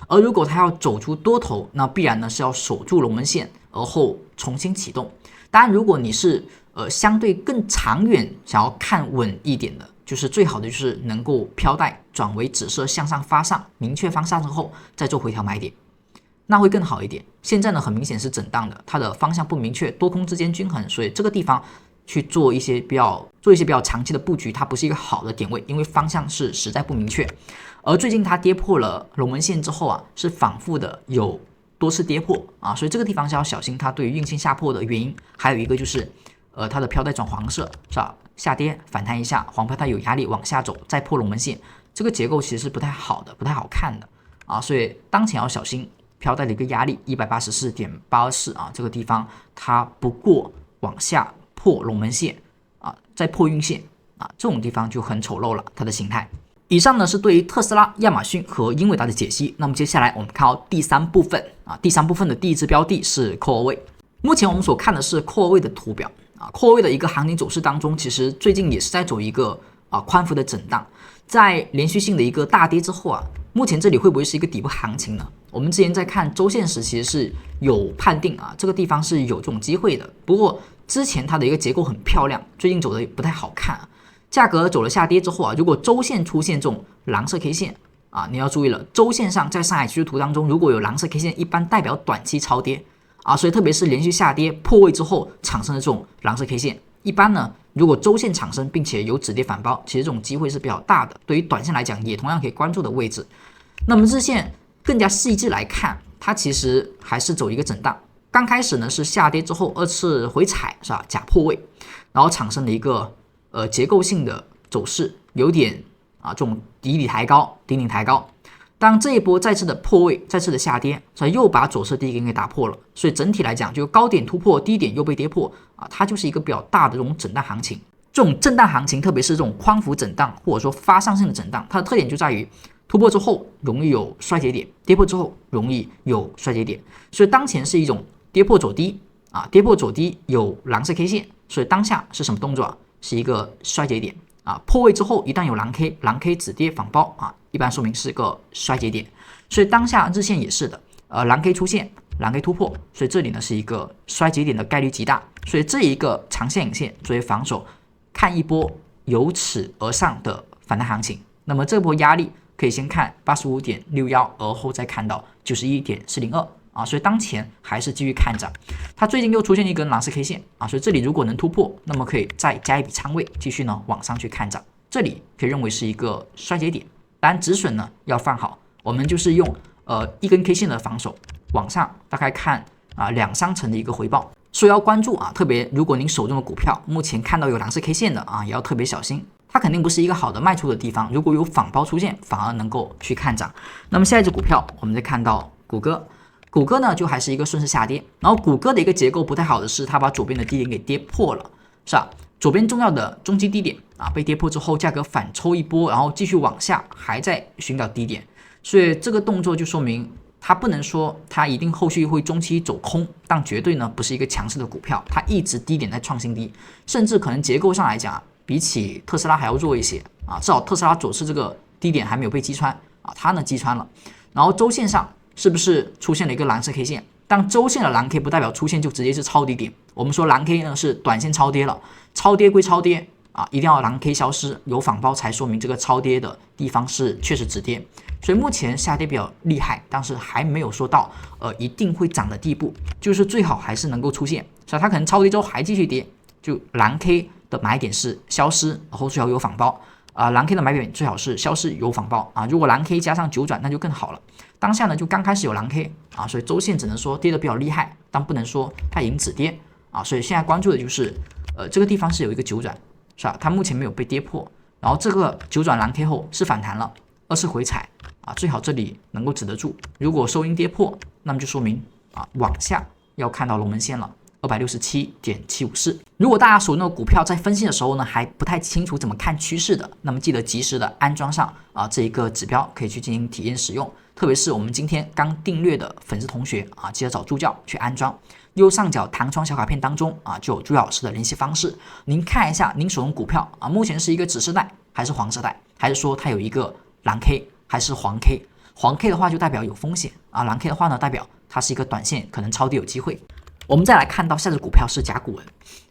而如果它要走出多头，那必然呢是要守住龙门线，而后重新启动。当然，如果你是相对更长远想要看稳一点的，就是最好的就是能够飘带转为紫色向上发上，明确方向之后再做回调买点，那会更好一点。现在呢很明显是震荡的，它的方向不明确，多空之间均衡，所以这个地方去做一些比较长期的布局，它不是一个好的点位，因为方向是实在不明确。而最近它跌破了龙门线之后啊，是反复的有多次跌破啊，所以这个地方是要小心它对于运线下破的原因。还有一个就是它的飘带转黄色是吧？下跌反弹一下，黄飘带有压力往下走，再破龙门线，这个结构其实是不太好的，不太好看的啊，所以当前要小心飘带的一个压力 184.84 啊，这个地方它不过往下破龙门线啊，再破运线啊，这种地方就很丑陋了，它的形态。以上呢是对于特斯拉、亚马逊和英伟达的解析。那么接下来我们看到第三部分啊，第三部分的第一只标的是科尔位。目前我们所看的是科尔位的图表啊，科尔位的一个行情走势当中，其实最近也是在走一个宽幅的震荡，在连续性的一个大跌之后啊，目前这里会不会是一个底部行情呢？我们之前在看周线时，其实是有判定啊，这个地方是有这种机会的。不过之前它的一个结构很漂亮，最近走的不太好看啊。价格走了下跌之后啊，如果周线出现这种蓝色 K 线啊，你要注意了，周线上在上海趋势图当中，如果有蓝色 K 线，一般代表短期超跌啊，所以特别是连续下跌破位之后产生的这种蓝色 K 线，一般呢，如果周线产生并且有止跌反包，其实这种机会是比较大的。对于短线来讲，也同样可以关注的位置。那么日线更加细致来看，它其实还是走一个震荡。刚开始呢是下跌之后二次回踩是吧，假破位，然后产生了一个结构性的走势，有点这种底底抬高，顶顶抬高。当这一波再次的破位，再次的下跌，所以又把左侧低点给打破了。所以整体来讲，就高点突破，低点又被跌破啊，它就是一个比较大的这种震荡行情。这种震荡行情，特别是这种宽幅震荡或者说发上性的震荡，它的特点就在于突破之后容易有衰竭点，跌破之后容易有衰竭点。所以当前是一种跌破走低啊，跌破走低有蓝色 K 线，所以当下是什么动作啊？是一个衰竭点啊，破位之后一旦有蓝 K 止跌反包啊，一般说明是个衰竭点。所以当下日线也是的，蓝 K 出现，蓝 K 突破，所以这里呢是一个衰竭点的概率极大。所以这一个长线影线作为防守，看一波由此而上的反弹行情。那么这波压力可以先看 85.61， 而后再看到 91.402。啊，所以当前还是继续看涨，它最近又出现一根蓝色 K 线啊，所以这里如果能突破，那么可以再加一笔仓位，继续呢往上去看涨，这里可以认为是一个衰竭点。当然止损呢要放好，我们就是用一根 K 线的防守，往上大概看2-3成的一个回报，所以要关注特别如果您手中的股票目前看到有蓝色 K 线的也要特别小心，它肯定不是一个好的卖出的地方，如果有仿包出现，反而能够去看涨。那么下一只股票，我们再看到谷歌。谷歌呢就还是一个顺势下跌，然后谷歌的一个结构不太好的是，它把左边的低点给跌破了，是吧？左边重要的中期低点被跌破之后，价格反抽一波，然后继续往下，还在寻找低点，所以这个动作就说明它不能说它一定后续会中期走空，但绝对呢不是一个强势的股票，它一直低点在创新低，甚至可能结构上来讲比起特斯拉还要弱一些至少特斯拉走势这个低点还没有被击穿它呢击穿了。然后周线上是不是出现了一个蓝色 K 线？但周线的蓝 K 不代表出现就直接是超低点，我们说蓝 K 呢是短线超跌了，超跌归超跌一定要蓝 K 消失，有仿包才说明这个超跌的地方是确实止跌。所以目前下跌比较厉害，但是还没有说到一定会涨的地步，就是最好还是能够出现，所以它可能超跌之后还继续跌，就蓝 K 的买点是消失，然后最好有仿包蓝 K 的买点最好是消失有仿包如果蓝 K 加上9转那就更好了。当下呢就刚开始有蓝 K所以周线只能说跌得比较厉害，但不能说它已经止跌所以现在关注的就是这个地方是有一个9转，是吧？它目前没有被跌破，然后这个9转蓝 K 后是反弹了，2次回踩最好这里能够止得住，如果收阴跌破，那么就说明往下要看到龙门线了。267.754。如果大家手中的股票在分析的时候呢，还不太清楚怎么看趋势的，那么记得及时的安装上这一个指标，可以去进行体验使用。特别是我们今天刚订阅的粉丝同学记得找助教去安装。右上角弹窗小卡片当中就有朱老师的联系方式，您看一下您手中股票目前是一个紫色带还是黄色带，还是说它有一个蓝 K 还是黄 K？ 黄 K 的话就代表有风险蓝 K 的话呢代表它是一个短线可能超跌有机会。我们再来看到下只股票是甲骨文，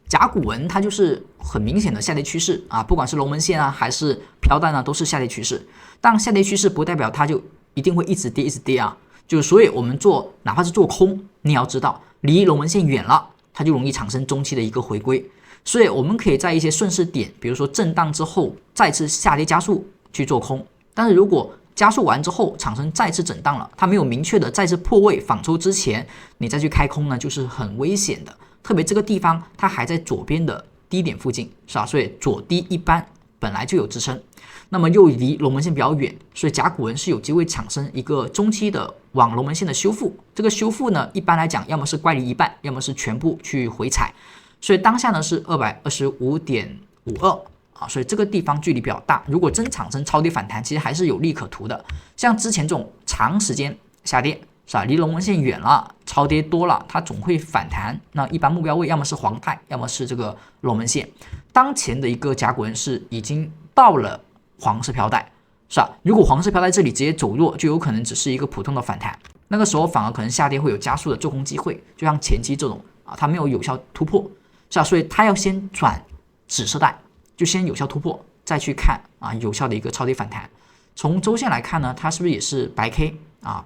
甲骨文它就是很明显的下跌趋势不管是龙门线还是飘带呢都是下跌趋势，但下跌趋势不代表它就一定会一直跌一直跌就是所以我们做哪怕是做空，你也要知道离龙门线远了，它就容易产生中期的一个回归，所以我们可以在一些顺势点，比如说震荡之后再次下跌加速去做空，但是如果加速完之后产生再次震荡了，它没有明确的再次破位反抽之前，你再去开空呢，就是很危险的。特别这个地方它还在左边的低点附近，是吧？所以左低一般本来就有支撑，那么又离龙门线比较远，所以甲骨文是有机会产生一个中期的往龙门线的修复。这个修复呢，一般来讲，要么是乖离一半，要么是全部去回踩。所以当下呢是225.52。所以这个地方距离比较大，如果真产生超跌反弹，其实还是有利可图的。像之前这种长时间下跌，是吧？离龙门线远了，超跌多了，它总会反弹。那一般目标位要么是黄带，要么是这个龙门线。当前的一个甲骨文是已经到了黄色飘带，是吧？如果黄色飘带这里直接走弱，就有可能只是一个普通的反弹，那个时候反而可能下跌会有加速的做空机会，就像前期这种它没有有效突破，是吧？所以它要先转紫色带。就先有效突破，再去看有效的一个超跌反弹。从周线来看呢，它是不是也是白 K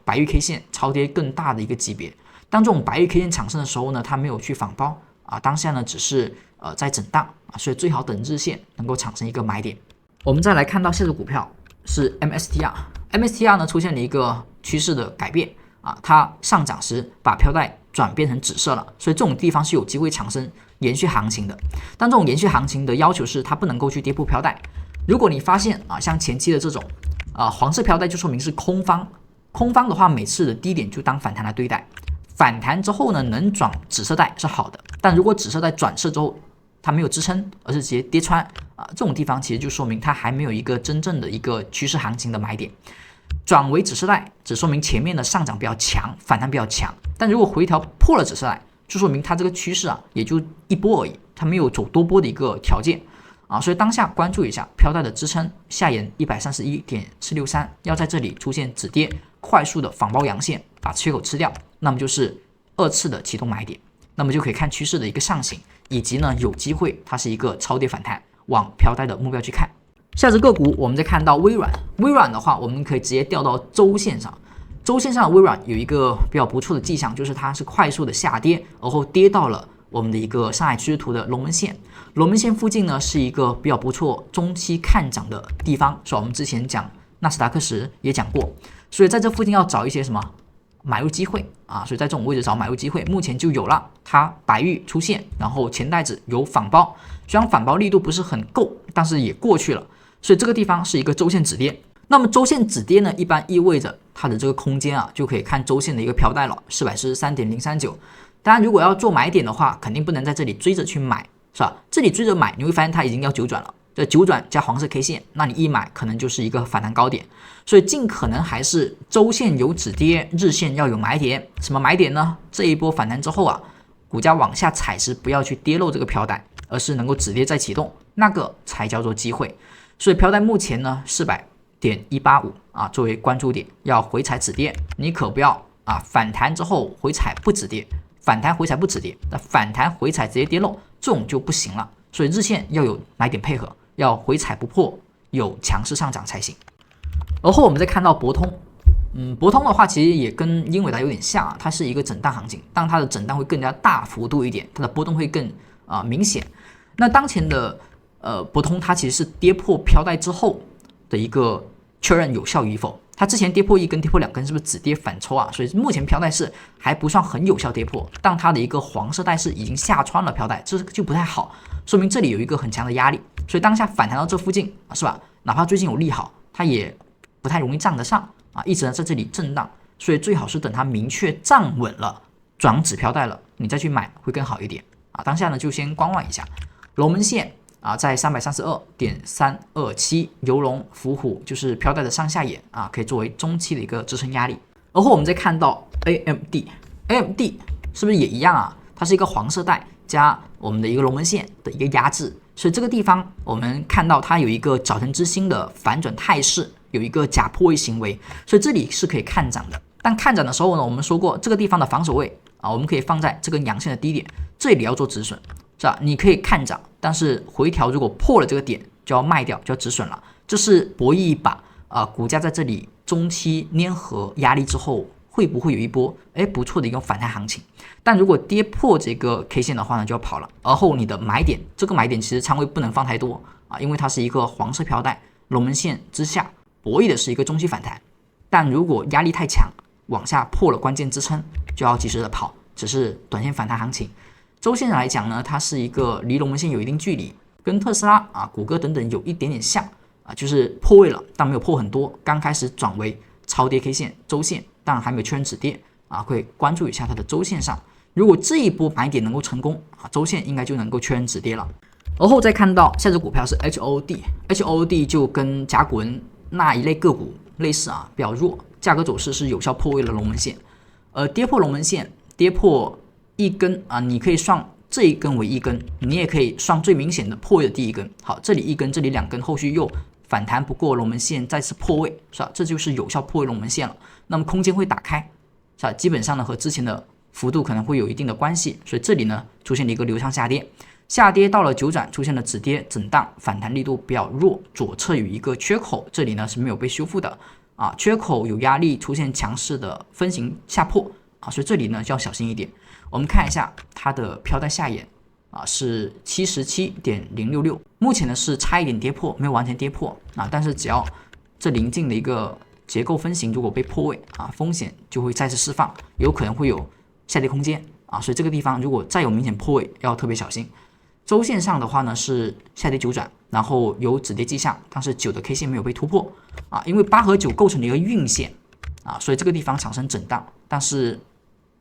白玉 K 线超跌更大的一个级别？当这种白玉 K 线产生的时候呢，它没有去仿包当下呢只是在震荡所以最好等日线能够产生一个买点。我们再来看到下只股票是 MSTR 呢出现了一个趋势的改变它上涨时把飘带转变成紫色了，所以这种地方是有机会产生延续行情的。但这种延续行情的要求是它不能够去跌破飘带。如果你发现像前期的这种黄色飘带，就说明是空方。空方的话，每次的低点就当反弹来对待。反弹之后呢，能转紫色带是好的，但如果紫色带转色之后它没有支撑，而是直接跌穿这种地方其实就说明它还没有一个真正的一个趋势行情的买点。转为紫色带只说明前面的上涨比较强，反弹比较强，但如果回调破了紫色带，就说明它这个趋势也就一波而已，它没有走多波的一个条件所以当下关注一下飘带的支撑下沿 131.463， 要在这里出现止跌，快速的反包阳线把缺口吃掉，那么就是2次的启动买点，那么就可以看趋势的一个上行，以及呢有机会它是一个超跌反弹，往飘带的目标去看。下只个股我们再看到微软，微软的话我们可以直接调到周线上。周线上的微软有一个比较不错的迹象，就是它是快速的下跌，而后跌到了我们的一个上海趋势图的龙门线。龙门线附近呢是一个比较不错中期看涨的地方，是我们之前讲纳斯达克时也讲过，所以在这附近要找一些什么买入机会啊，所以在这种位置找买入机会，目前就有了，它白玉出现，然后前袋子有反包，虽然反包力度不是很够，但是也过去了，所以这个地方是一个周线止跌。那么周线止跌呢，一般意味着它的这个空间啊，就可以看周线的一个飘带了，443.039。当然，如果要做买点的话，肯定不能在这里追着去买，是吧？这里追着买，你会发现它已经要九转了，这九转加黄色 K 线，那你一买可能就是一个反弹高点，所以尽可能还是周线有止跌，日线要有买点。什么买点呢？这一波反弹之后啊，股价往下踩时不要去跌漏这个飘带，而是能够止跌再启动，那个才叫做机会。所以飘带目前呢400.185啊，作为关注点，要回踩止跌，你可不要啊反弹之后回踩不止跌，反弹回踩不止跌，那反弹回踩直接跌漏，这种就不行了。所以日线要有买点配合，要回踩不破，有强势上涨才行。而后我们再看到博通，博通的话其实也跟英伟达有点像啊，它是一个震荡行情，但它的震荡会更加大幅度一点，它的波动会更明显。那当前的博通它其实是跌破飘带之后的一个确认有效与否，它之前跌破一根跌破两根是不是止跌反抽啊？所以目前飘带是还不算很有效跌破，但它的一个黄色带是已经下穿了飘带，这就不太好，说明这里有一个很强的压力，所以当下反弹到这附近是吧？哪怕最近有利好，它也不太容易站得上啊，一直在这里震荡，所以最好是等它明确站稳了转止飘带了，你再去买会更好一点啊。当下呢就先观望一下，龙门线啊，在332.327，游龙、伏虎就是飘带的上下沿啊，可以作为中期的一个支撑压力。而后我们再看到 AMD 是不是也一样啊？它是一个黄色带加我们的一个龙门线的一个压制，所以这个地方我们看到它有一个早晨之星的反转态势，有一个假破位行为，所以这里是可以看涨的。但看涨的时候呢，我们说过这个地方的防守位啊，我们可以放在这根阳线的低点，这里要做止损。是吧？你可以看涨，但是回调如果破了这个点，就要卖掉，就要止损了。这是博弈一把股价在这里中期粘合压力之后，会不会有一波不错的一个反弹行情？但如果跌破这个 K 线的话呢，就要跑了。而后你的买点，这个买点其实仓位不能放太多啊，因为它是一个黄色飘带，龙门线之下博弈的是一个中期反弹。但如果压力太强，往下破了关键支撑，就要及时的跑，只是短线反弹行情。周线来讲呢，它是一个离龙门线有一定距离，跟特斯拉啊、谷歌等等有一点点像啊，就是破位了，但没有破很多，刚开始转为超跌 K 线、周线，但还没有确认止跌啊，会关注一下它的周线上，如果这一波买点能够成功啊，周线应该就能够确认止跌了。而后再看到下只股票是 HOOD 就跟甲骨文那一类个股类似啊，比较弱，价格走势是有效破位了龙门线，跌破龙门线，跌破一根啊，你可以算这一根为一根，你也可以算最明显的破位的第一根。好，这里一根，这里两根，后续又反弹不过龙门线，再次破位，是吧？这就是有效破位龙门线了。那么空间会打开，是吧？基本上呢和之前的幅度可能会有一定的关系，所以这里呢出现了一个流畅下跌，下跌到了九转，出现了止跌震荡，反弹力度比较弱，左侧有一个缺口，这里呢是没有被修复的啊，缺口有压力，出现强势的分型下破啊，所以这里呢就要小心一点。我们看一下它的飘带下沿啊，是77.066，目前呢是差一点跌破，没有完全跌破啊，但是只要这临近的一个结构分型如果被破位啊，风险就会再次释放，有可能会有下跌空间啊，所以这个地方如果再有明显破位，要特别小心。周线上的话呢是下跌九转，然后有止跌迹象，但是9的 K 线没有被突破啊，因为8和9构成了一个晕线啊，所以这个地方产生震荡，但是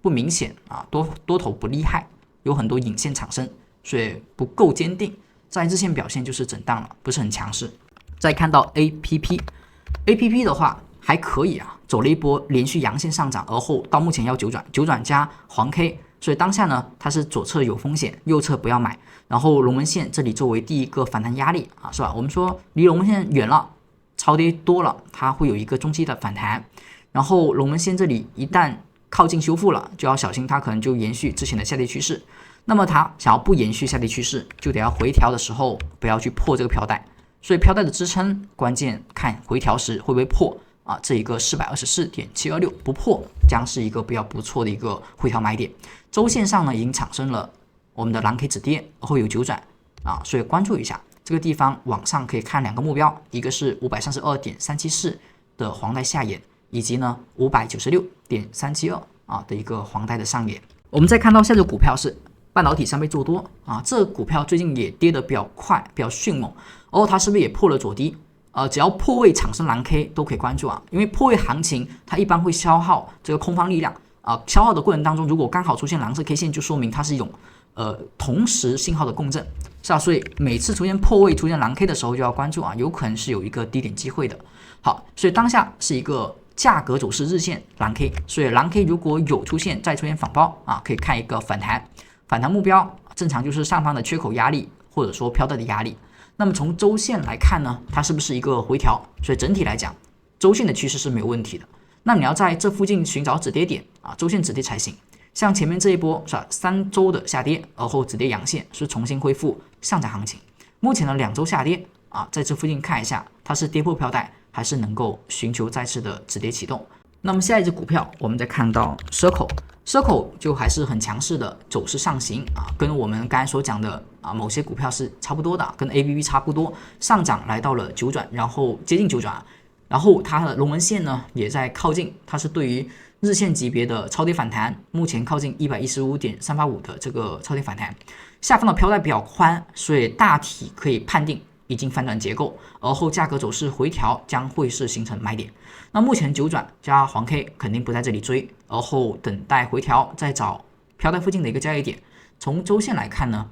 不明显啊，多头不厉害，有很多引线产生，所以不够坚定，在日线表现就是震荡了，不是很强势。再看到 APP 的话还可以啊，走了一波连续阳线上涨，而后到目前要九转加黄 K， 所以当下呢它是左侧有风险，右侧不要买，然后龙门线这里作为第一个反弹压力啊，是吧？我们说离龙门线远了，超跌多了，它会有一个中期的反弹，然后龙门线这里一旦靠近修复了，就要小心它可能就延续之前的下跌趋势。那么它想要不延续下跌趋势，就得要回调的时候不要去破这个飘带。所以飘带的支撑关键看回调时会不会破啊，这一个424.726不破将是一个比较不错的一个回调买点。周线上呢已经产生了我们的蓝 K 止跌，然后有九转啊，所以关注一下这个地方往上可以看两个目标，一个是532.374的黄带下沿。以及呢596.372的一个黄带的上沿。我们再看到下只股票是半导体3倍做多这个股票最近也跌得比较快，比较迅猛，它是不是也破了左低？只要破位产生蓝 K 都可以关注因为破位行情它一般会消耗这个空方力量消耗的过程当中，如果刚好出现蓝色 K 线，就说明它是一种同时信号的共振，是所以每次出现破位出现蓝 K 的时候就要关注有可能是有一个低点机会的。好，所以当下是一个价格走势日线蓝 K， 所以蓝 K 如果有出现再出现反包可以看一个反弹目标，正常就是上方的缺口压力或者说飘带的压力。那么从周线来看呢，它是不是一个回调？所以整体来讲，周线的趋势是没有问题的。那你要在这附近寻找止跌点周线止跌才行。像前面这一波是3周的下跌，而后止跌阳线，是重新恢复上涨行情。目前的2周下跌在这附近看一下，它是跌破飘带，还是能够寻求再次的止跌启动。那么下一只股票，我们再看到Circle就还是很强势的走势上行跟我们刚才所讲的某些股票是差不多的，跟 ABB 差不多，上涨来到了九转，然后接近九转，然后它的龙纹线呢也在靠近，它是对于日线级别的超跌反弹，目前靠近 115.385 的这个超跌反弹，下方的飘带比较宽，所以大体可以判定已经反转结构，而后价格走势回调将会是形成买点。那目前九转加黄 K 肯定不在这里追，而后等待回调，再找飘带附近的一个交易点。从周线来看呢，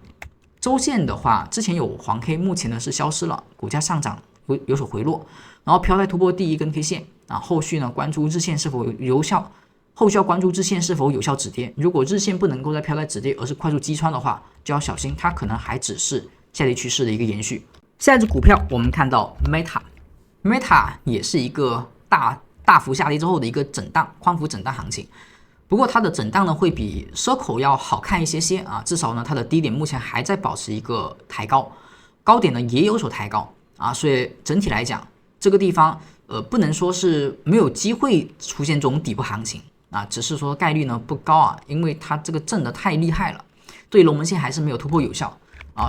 周线的话之前有黄 K， 目前呢是消失了，股价上涨有所回落，然后飘带突破第一根 K 线后续呢关注日线是否有效，后续要关注日线是否有效止跌。如果日线不能够在飘带止跌，而是快速击穿的话，就要小心，它可能还只是下跌趋势的一个延续。下一只股票我们看到 Meta 也是一个大幅下跌之后的一个震荡宽幅震荡行情，不过它的震荡呢会比 Circle 要好看一些至少呢它的低点目前还在保持一个抬高，高点呢也有所抬高所以整体来讲这个地方不能说是没有机会出现这种底部行情只是说概率呢不高因为它这个震得太厉害了，对龙门线还是没有突破有效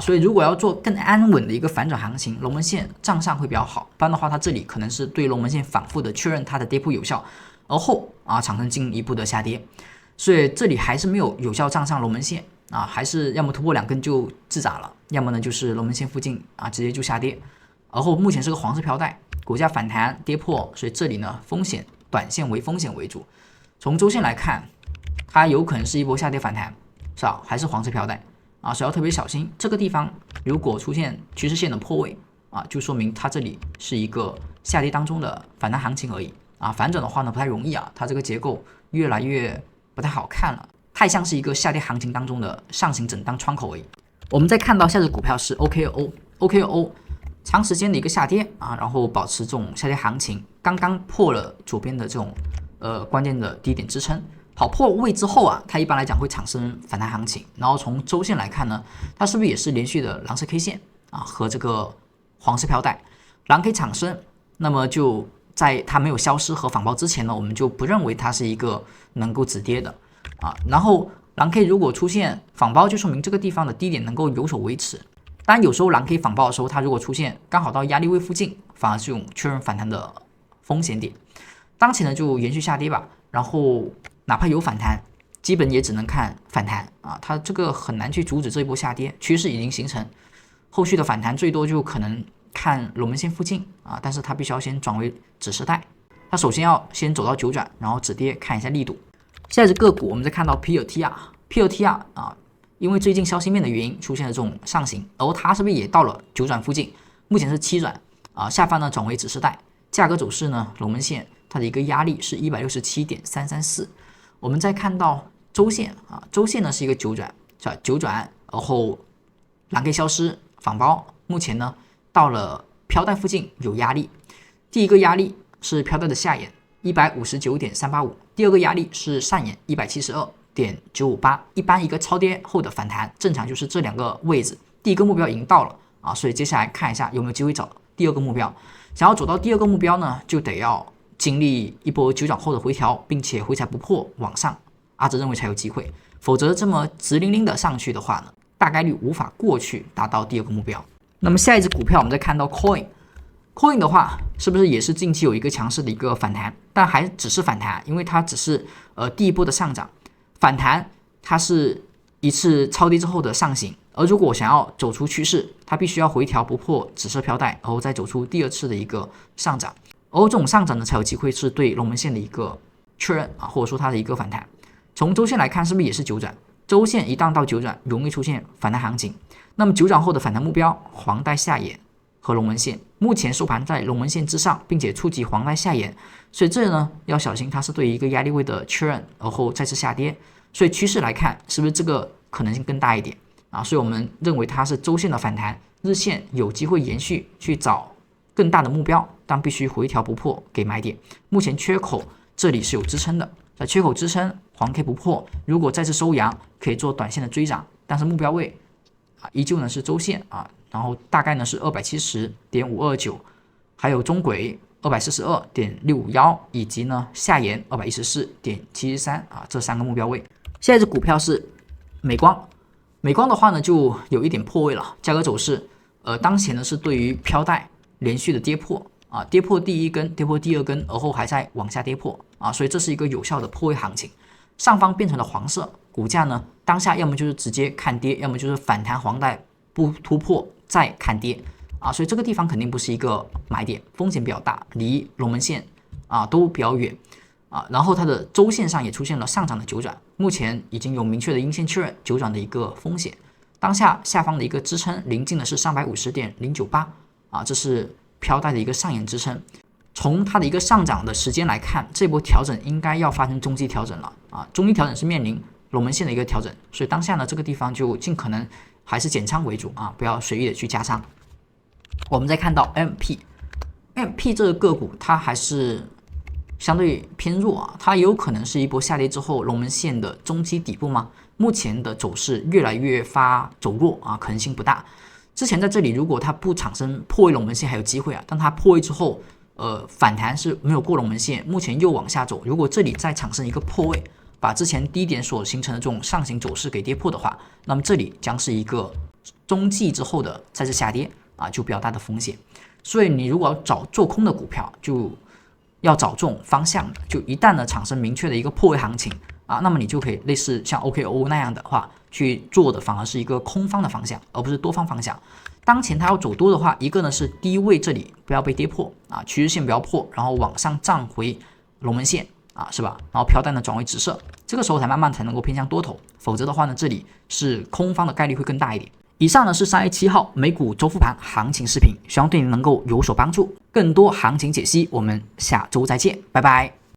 所以如果要做更安稳的一个反转行情，龙门线账上会比较好，不然的话它这里可能是对龙门线反复的确认它的跌破有效，而后产生进一步的下跌，所以这里还是没有有效账上龙门线还是要么突破2根就自砸了，要么呢就是龙门线附近直接就下跌，而后目前是个黄色飘带，股价反弹跌破，所以这里呢短线为风险为主。从周线来看，它有可能是一波下跌反弹，是吧？还是黄色飘带所以要特别小心。这个地方如果出现趋势线的破位就说明它这里是一个下跌当中的反弹行情而已反转的话呢不太容易它这个结构越来越不太好看了，太像是一个下跌行情当中的上行震荡窗口而已。我们再看到下只股票是 OKO 长时间的一个下跌然后保持这种下跌行情，刚刚破了左边的这种关键的低点支撑。好，破位之后它一般来讲会产生反弹行情，然后从周线来看呢，它是不是也是连续的蓝色 K 线和这个黄色飘带，蓝 K 产生，那么就在它没有消失和反包之前呢，我们就不认为它是一个能够止跌的然后蓝 K 如果出现反包，就说明这个地方的低点能够有所维持。当然有时候蓝 K 反包的时候，它如果出现刚好到压力位附近，反而是一种确认反弹的风险点。当前呢就延续下跌吧，然后哪怕有反弹，基本也只能看反弹它这个很难去阻止这一波下跌，趋势已经形成，后续的反弹最多就可能看龙门线附近但是它必须要先转为指示带，它首先要先走到九转，然后止跌看一下力度。下一只个股我们再看到 PLTR 因为最近消息面的原因出现了这种上行，而它是不是也到了九转附近，目前是7转下方呢转为指示带，价格走势呢龙门线它的一个压力是 167.334。我们再看到周线周线呢是一个九转，是吧？九转，然后蓝 K 消失反包，目前呢到了飘带附近有压力，第一个压力是飘带的下沿 159.385， 第二个压力是上沿 172.958， 一般一个超跌后的反弹正常就是这2个位置，第一个目标已经到了所以接下来看一下有没有机会找第二个目标。想要走到第二个目标呢，就得要经历一波九转后的回调，并且回踩不破往上，阿哲认为才有机会，否则这么直拎拎的上去的话呢，大概率无法过去达到第二个目标。那么下一只股票我们再看到 Coin Coin 的话，是不是也是近期有一个强势的一个反弹？但还只是反弹，因为它只是第一波的上涨。反弹它是一次超跌之后的上行，而如果想要走出趋势，它必须要回调不破紫色飘带，然后再走出第二次的一个上涨。而这种上涨呢，才有机会是对龙门线的一个确认啊，或者说它的一个反弹。从周线来看，是不是也是九转？周线一旦到九转，容易出现反弹行情。那么九转后的反弹目标，黄带下沿和龙门线，目前收盘在龙门线之上，并且触及黄带下沿，所以这呢要小心，它是对于一个压力位的确认，然后再次下跌。所以趋势来看，是不是这个可能性更大一点啊？所以我们认为它是周线的反弹，日线有机会延续去找更大的目标，但必须回调不破给买点。目前缺口这里是有支撑的，在缺口支撑黄 K 不破，如果再次收阳，可以做短线的追涨，但是目标位依旧呢是周线啊，然后大概呢是270.529，还有中轨242.651，以及呢下沿214.73啊，这三个目标位。现在这股票是美光，美光的话呢就有一点破位了，价格走势当前呢是对于飘带连续的跌破啊，跌破第一根，跌破第二根，而后还在往下跌破啊，所以这是一个有效的破位行情。上方变成了黄色，股价呢当下要么就是直接看跌，要么就是反弹黄带不突破再看跌啊，所以这个地方肯定不是一个买点，风险比较大，离龙门线都比较远啊，然后它的周线上也出现了上涨的九转，目前已经有明确的阴线确认九转的一个风险，当下下方的一个支撑临近的是350.098啊，这是飘带的一个上沿支撑。从它的一个上涨的时间来看，这波调整应该要发生中期调整了啊，中期调整是面临龙门线的一个调整，所以当下呢这个地方就尽可能还是减仓为主啊，不要随意的去加仓。我们再看到 MP 这个个股，它还是相对偏弱啊，它有可能是一波下跌之后龙门线的中期底部吗？目前的走势越来越走弱啊，可能性不大。之前在这里如果它不产生破位龙门线还有机会啊，但它破位之后反弹是没有过龙门线，目前又往下走，如果这里再产生一个破位，把之前低点所形成的这种上行走势给跌破的话，那么这里将是一个中继之后的再次下跌啊，就比较大的风险。所以你如果要找做空的股票，就要找这种方向的，就一旦呢产生明确的一个破位行情啊，那么你就可以类似像 OKO 那样的话去做的，反而是一个空方的方向，而不是多方方向。当前它要走多的话，一个呢是低位这里不要被跌破啊，趋势线不要破，然后往上站回龙门线啊，是吧？然后飘带呢转为紫色，这个时候才能够偏向多头，否则的话呢，这里是空方的概率会更大一点。以上呢是3月7号美股周复盘行情视频，希望对您能够有所帮助。更多行情解析，我们下周再见，拜拜。